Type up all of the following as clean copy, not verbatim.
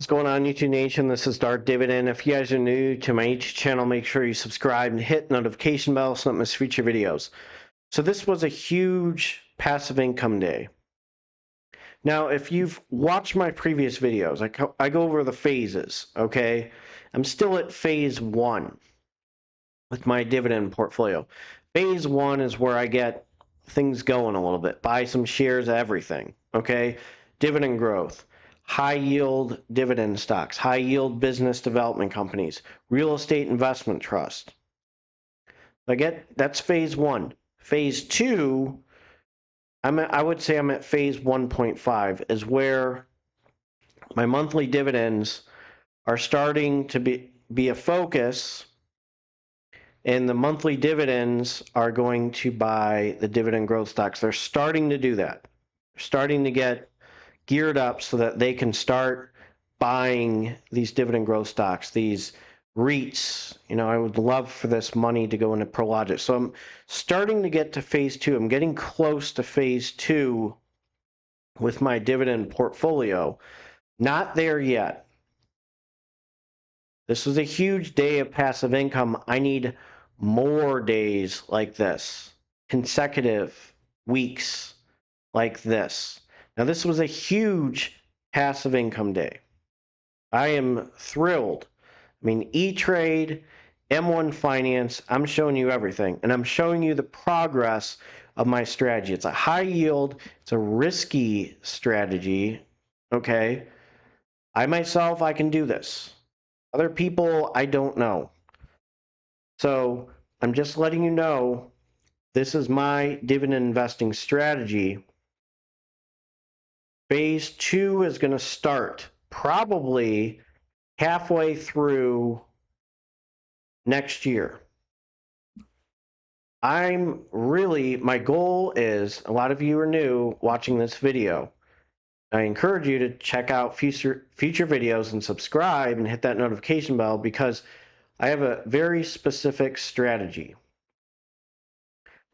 What's going on, YouTube Nation? This is Dark Dividend. If you guys are new to my YouTube channel, make sure you subscribe and hit notification bell so you don't miss future videos. So this was a huge passive income day. Now, if you've watched my previous videos, I go over the phases, okay? I'm still at phase 1 with my dividend portfolio. Phase 1 is where I get things going a little bit, buy some shares of everything, okay? Dividend growth. High yield dividend stocks, high yield business development companies, real estate investment trust. That's phase 1. Phase 2, I would say I'm at phase 1.5 is where my monthly dividends are starting to be a focus, and the monthly dividends are going to buy the dividend growth stocks. They're starting to do that. They're starting to get geared up so that they can start buying these dividend growth stocks, these REITs. You know, I would love for this money to go into Prologis. So I'm starting to get to phase 2. I'm getting close to phase 2 with my dividend portfolio. Not there yet. This was a huge day of passive income. I need more days like this, consecutive weeks like this. Now, this was a huge passive income day. I am thrilled. I mean, E-Trade, M1 Finance, I'm showing you everything. And I'm showing you the progress of my strategy. It's a high yield. It's a risky strategy. Okay. I myself, I can do this. Other people, I don't know. So I'm just letting you know, this is my dividend investing strategy. Phase 2 is going to start probably halfway through next year. My goal is, a lot of you are new watching this video. I encourage you to check out future videos and subscribe and hit that notification bell, because I have a very specific strategy.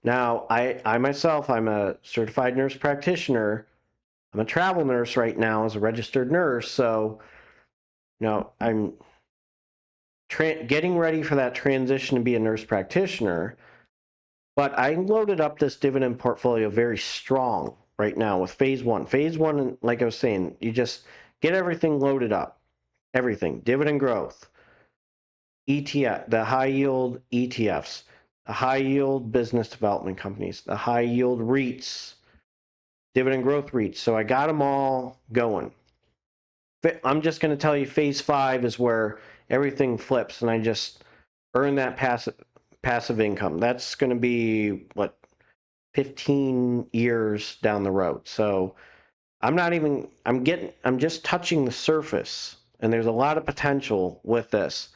Now, I myself, I'm a certified nurse practitioner. I'm a travel nurse right now as a registered nurse, so I'm getting ready for that transition to be a nurse practitioner. But I loaded up this dividend portfolio very strong right now with phase 1. Phase 1, like I was saying, you just get everything loaded up. Everything. Dividend growth, ETF, the high yield ETFs, the high yield business development companies, the high yield REITs, dividend growth REITs. So I got them all going. I'm just going to tell you, phase 5 is where everything flips and I just earn that passive income. That's going to be, 15 years down the road. So I'm just touching the surface, and there's a lot of potential with this.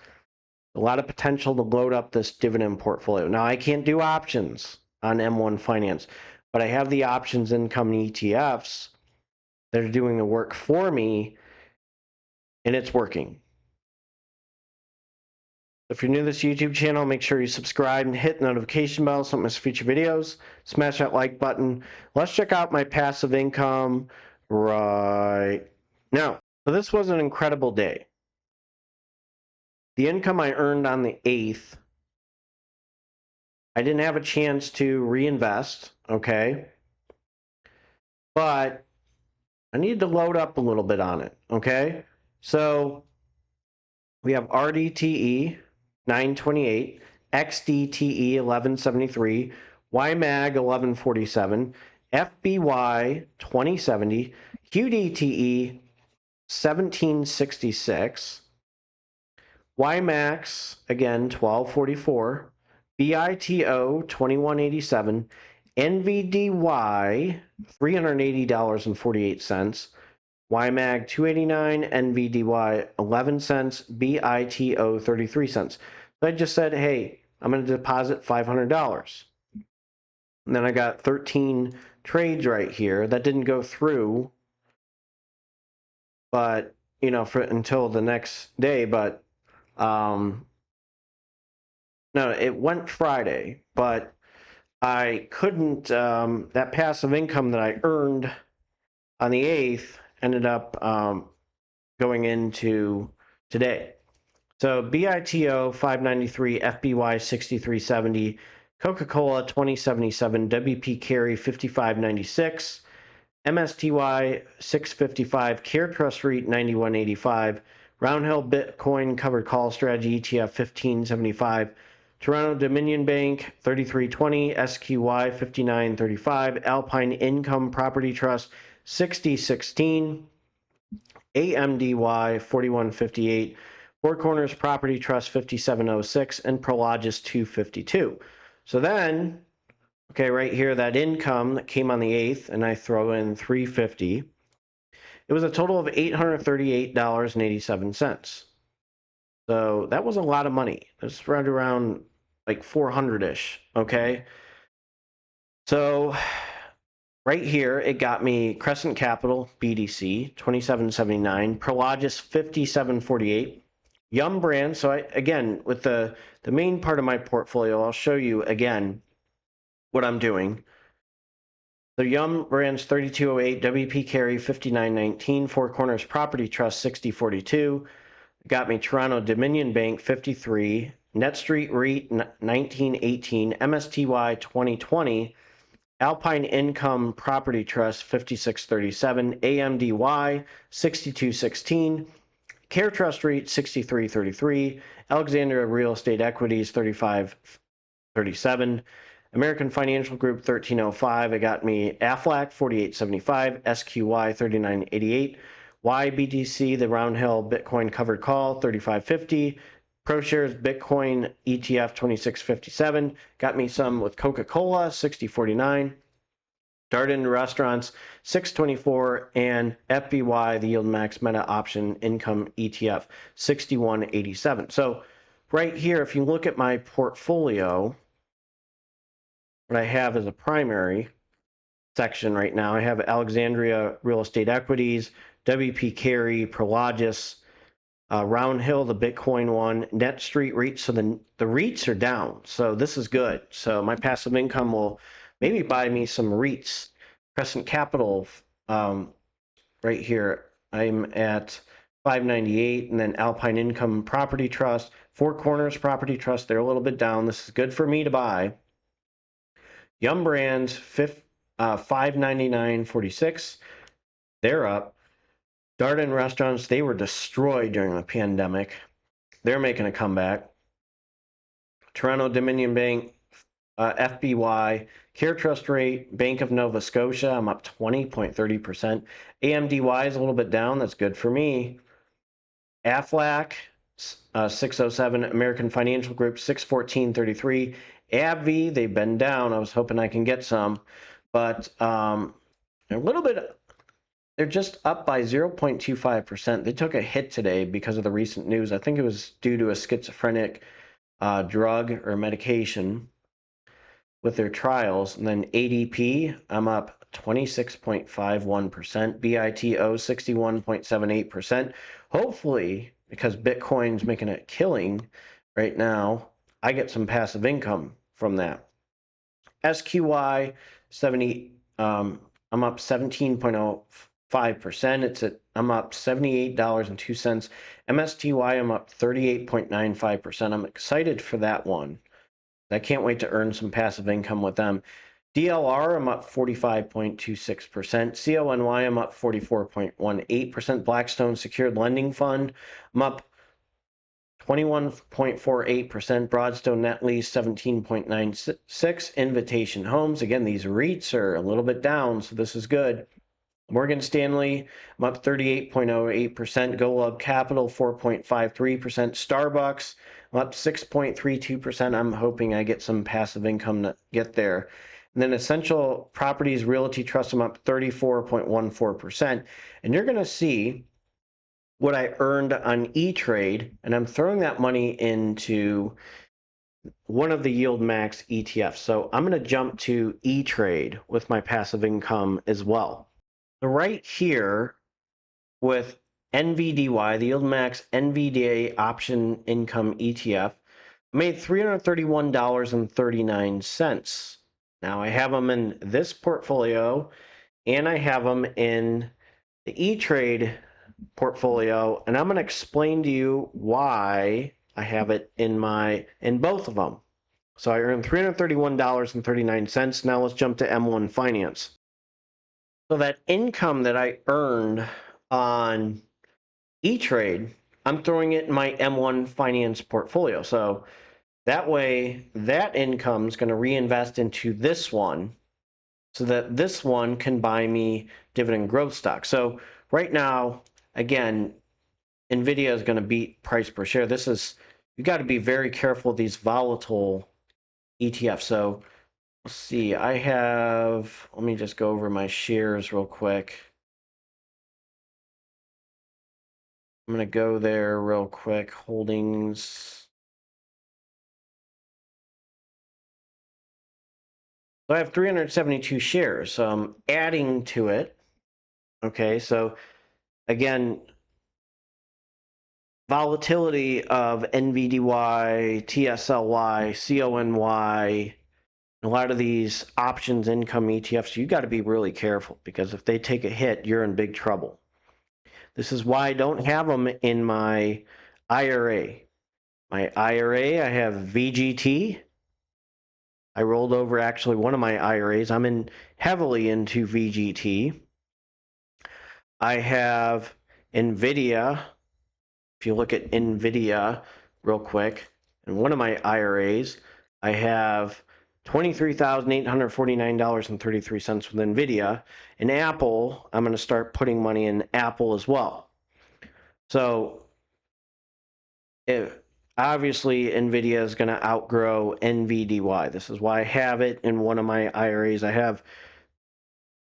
A lot of potential to load up this dividend portfolio. Now, I can't do options on M1 Finance, but I have the options income ETFs that are doing the work for me, and it's working. If you're new to this YouTube channel, make sure you subscribe and hit the notification bell so you don't miss future videos. Smash that like button. Let's check out my passive income right now. So this was an incredible day. The income I earned on the 8th, I didn't have a chance to reinvest, okay? But I need to load up a little bit on it, okay? So we have RDTE 928, XDTE 1173, YMAG 1147, FBY 2070, QDTE 1766, YMAX again 1244, BITO 2187, nvdy $380.48, YMAG 289, nvdy 11 cents, BITO 33 cents. So I just said, hey, I'm going to deposit $500. And then I got 13 trades right here that didn't go through, but until the next day. But no, it went Friday, but I couldn't. That passive income that I earned on the 8th ended up going into today. So BITO 593, FBY 6370, Coca-Cola 2077, WP Carry 5596, MSTY 655, Care Trust REIT 9185, Roundhill Bitcoin Covered Call Strategy ETF 1575, Toronto Dominion Bank 3320, SQY 5935, Alpine Income Property Trust 6016, AMDY 4158, Four Corners Property Trust 5706, and Prologis 252. So then, okay, right here, that income that came on the 8th, and I throw in 350. It was a total of $838.87. So that was a lot of money. It's right around like 400-ish, okay? So right here, it got me Crescent Capital, BDC, 2779, Prologis, 5748, Yum Brand. So again, with the main part of my portfolio, I'll show you again what I'm doing. So Yum Brands 3208, WP Carry 5919, Four Corners Property Trust 6042, got me Toronto Dominion Bank 53, NetStreet REIT 1918, MSTY 2020, Alpine Income Property Trust 5637, AMDY 6216, Care Trust REIT 6333, Alexandria Real Estate Equities 3537, American Financial Group 1305. It got me AFLAC 4875, SQY 3988, YBTC, the Roundhill Bitcoin Covered Call 3550, ProShares Bitcoin ETF 2657. Got me some with Coca-Cola 6049, Darden Restaurants 624, and FBY, the Yieldmax Meta Option Income ETF 6187. So right here, if you look at my portfolio, what I have as a primary section right now, I have Alexandria Real Estate Equities, WP Carey, Prologis, Roundhill, the Bitcoin one, NetStreet REIT. So the REITs are down. So this is good. So my passive income will maybe buy me some REITs. Crescent Capital, right here, I'm at 598, and then Alpine Income Property Trust, Four Corners Property Trust, they're a little bit down. This is good for me to buy. Yum Brands, 599.46, they're up. Darden Restaurants, they were destroyed during the pandemic. They're making a comeback. Toronto Dominion Bank, FBY, Care Trust Rate, Bank of Nova Scotia, I'm up 20.30%. AMDY is a little bit down. That's good for me. AFLAC, 607, American Financial Group, 614.33. AbbVie, they've been down. I was hoping I can get some, but a little bit, they're just up by 0.25%. They took a hit today because of the recent news. I think it was due to a schizophrenic drug or medication with their trials. And then ADP, I'm up 26.51%. BITO, 61.78%. Hopefully, because Bitcoin's making a killing right now, I get some passive income from that. SQY, 70, I'm up 17.05%. I'm up $78.02. MSTY, I'm up 38.95%. I'm excited for that one. I can't wait to earn some passive income with them. DLR, I'm up 45.26%. CONY, I'm up 44.18%. Blackstone Secured Lending Fund, I'm up 21.48%. Broadstone Net Lease, 17.96%. Invitation Homes, again, these REITs are a little bit down, so this is good. Morgan Stanley, I'm up 38.08%. GoLub Capital, 4.53%. Starbucks, I'm up 6.32%. I'm hoping I get some passive income to get there. And then Essential Properties Realty Trust, I'm up 34.14%. And you're going to see what I earned on E-Trade, and I'm throwing that money into one of the Yieldmax ETFs. So I'm going to jump to E-Trade with my passive income as well. So right here with NVDY, the Yieldmax nvdy Option Income ETF, I made $331.39. Now I have them in this portfolio, and I have them in the E-Trade portfolio, and I'm going to explain to you why I have it in both of them. So I earned $331.39. Now let's jump to M1 Finance. So that income that I earned on E-Trade, I'm throwing it in my M1 Finance portfolio. So that way, that income is going to reinvest into this one so that this one can buy me dividend growth stock. So right now, again, NVIDIA is going to beat price per share. You got to be very careful with these volatile ETFs. So let's see, let me just go over my shares real quick. I'm going to go there real quick. Holdings. So I have 372 shares. So I'm adding to it. Okay, so again, volatility of nvdy, TSLY, CONY, a lot of these options income ETFs, you got to be really careful because if they take a hit, you're in big trouble. This is why I don't have them in my IRA. My IRA, I have VGT. I rolled over actually one of my IRAs. I'm heavily into VGT. I have NVIDIA. If you look at NVIDIA real quick, in one of my IRAs, I have $23,849.33 with NVIDIA. In Apple, I'm going to start putting money in Apple as well. So obviously, NVIDIA is going to outgrow nvdy. This is why I have it in one of my IRAs. I have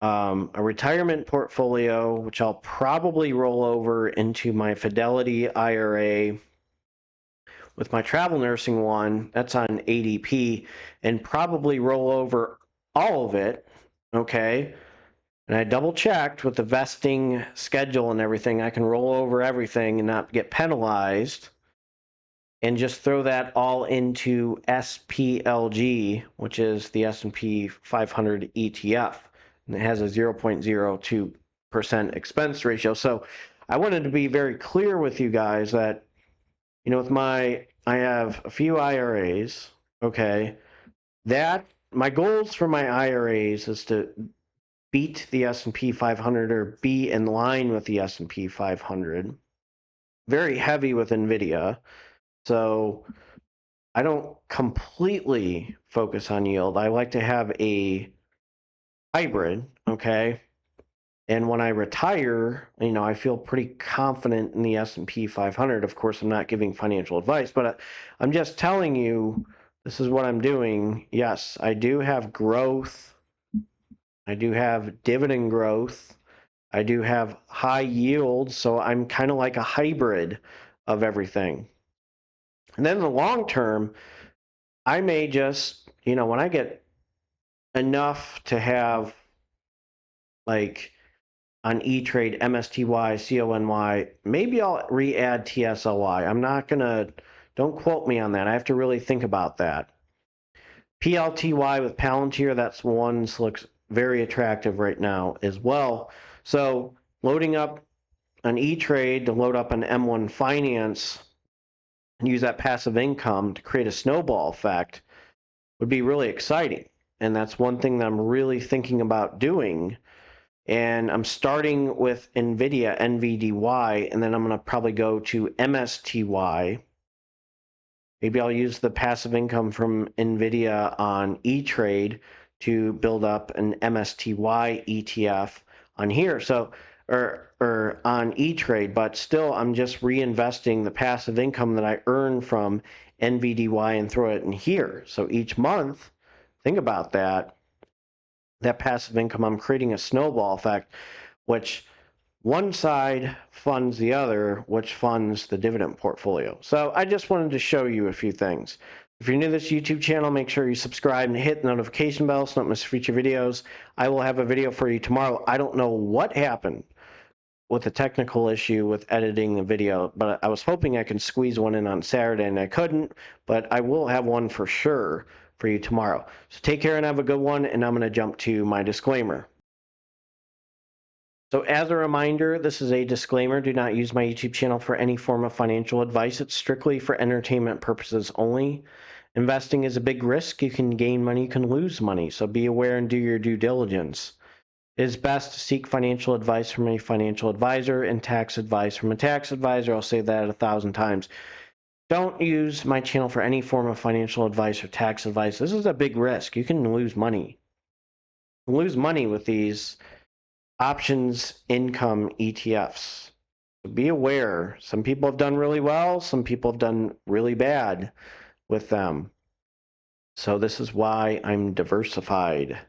a retirement portfolio, which I'll probably roll over into my Fidelity IRA with my travel nursing one. That's on ADP, and probably roll over all of it. Okay. And I double checked with the vesting schedule and everything. I can roll over everything and not get penalized, and just throw that all into SPLG, which is the S&P 500 ETF. And it has a 0.02% expense ratio. So I wanted to be very clear with you guys that, I have a few IRAs, okay? My goals for my IRAs is to beat the S&P 500 or be in line with the S&P 500. Very heavy with NVIDIA. So I don't completely focus on yield. I like to have a hybrid, okay? And when I retire, I feel pretty confident in the S&P 500. Of course, I'm not giving financial advice, but I'm just telling you this is what I'm doing. Yes, I do have growth. I do have dividend growth. I do have high yield, so I'm kind of like a hybrid of everything. And then in the long term, I may just, when I get enough to have like on E-Trade, MSTY, CONY, maybe I'll re-add TSLY. Don't quote me on that. I have to really think about that. PLTY with Palantir, that's one that looks very attractive right now as well. So loading up an E-Trade to load up an M1 Finance and use that passive income to create a snowball effect would be really exciting. And that's one thing that I'm really thinking about doing. And I'm starting with NVIDIA, NVDY, and then I'm going to probably go to MSTY. Maybe I'll use the passive income from NVIDIA on E-Trade to build up an MSTY ETF on here. So, or on E-Trade, but still I'm just reinvesting the passive income that I earn from NVDY and throw it in here. So each month, think about that passive income, I'm creating a snowball effect, which one side funds the other, which funds the dividend portfolio. So I just wanted to show you a few things. If you're new to this YouTube channel, make sure you subscribe and hit the notification bell so you don't miss future videos. I will have a video for you tomorrow. I don't know what happened with the technical issue with editing the video, but I was hoping I could squeeze one in on Saturday and I couldn't, but I will have one for sure for you tomorrow. So take care and have a good one, and I'm going to jump to my disclaimer. So as a reminder, this is a disclaimer. Do not use my YouTube channel for any form of financial advice. It's strictly for entertainment purposes only. Investing is a big risk. You can gain money, you can lose money. So be aware and do your due diligence. It is best to seek financial advice from a financial advisor and tax advice from a tax advisor. I'll say that 1,000 times. Don't use my channel for any form of financial advice or tax advice. This is a big risk. You can lose money. You can lose money with these options income ETFs. So be aware. Some people have done really well. Some people have done really bad with them. So this is why I'm diversified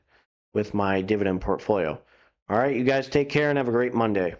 with my dividend portfolio. All right, you guys take care and have a great Monday.